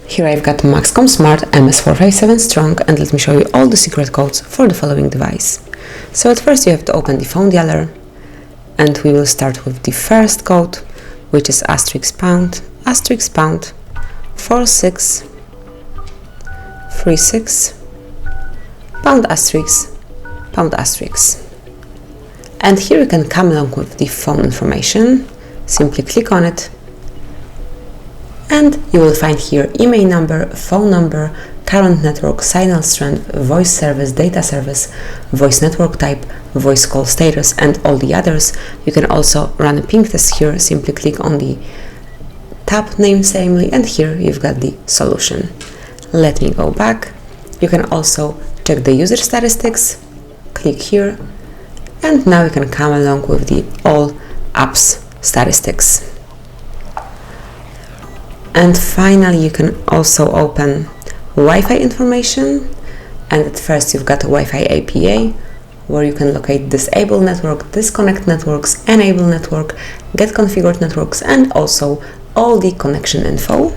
Here I've got MAXCOM Smart MS457 Strong, and let me show you all the secret codes for the following device. So at first you have to open the phone dialer, and we will start with the first code, which is *##4636 ###. And here you can come along with the phone information. Simply click on it, and you will find here email number, phone number, current network, signal strength, voice service, data service, voice network type, voice call status, and all the others. You can also run a ping test here. Simply click on the tab name namely, and here you've got the solution. Let me go back. You can also check the user statistics. Click here, and now you can come along with the all apps statistics. And finally, you can also open Wi-Fi information, and at first you've got Wi-Fi APA, where you can locate disable network, disconnect networks, enable network, get configured networks, and also all the connection info.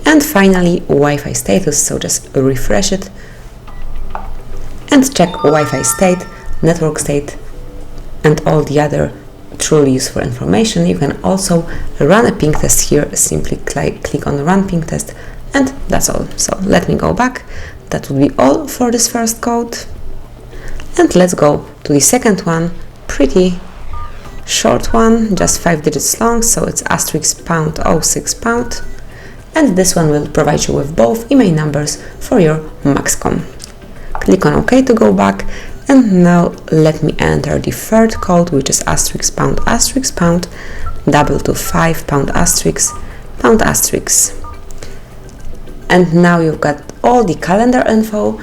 And finally, Wi-Fi status, so just refresh it and check Wi-Fi state, network state, and all the other truly useful information. You can also run a ping test here. Simply click on run ping test, and that's all. So let me go back. That would be all for this first code. And let's go to the second one. Pretty short one, just 5 digits long, so it's *##06#, and this one will provide you with both email numbers for your MAXCOM. Click on OK to go back. And now let me enter the third code, which is *##225#*##. And now you've got all the calendar info.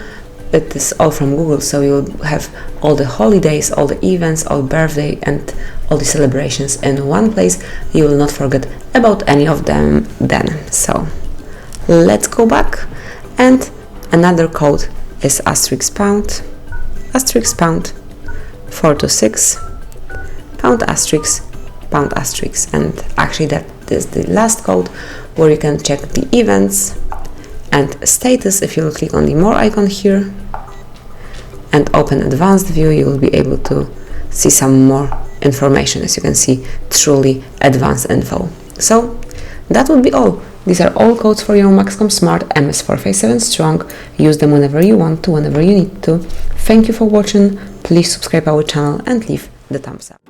It is all from Google, so you'll have all the holidays, all the events, all birthday, and all the celebrations in one place. You will not forget about any of them then. So let's go back, and another code is *##426##, and actually that is the last code, where you can check the events and status. If you will click on the more icon here and open advanced view, you will be able to see some more information. As you can see, truly advanced info. So that would be all. These are all codes for your MAXCOM Smart MS457 Strong. Use them whenever you want to, whenever you need to. Thank you for watching. Please subscribe our channel and leave the thumbs up.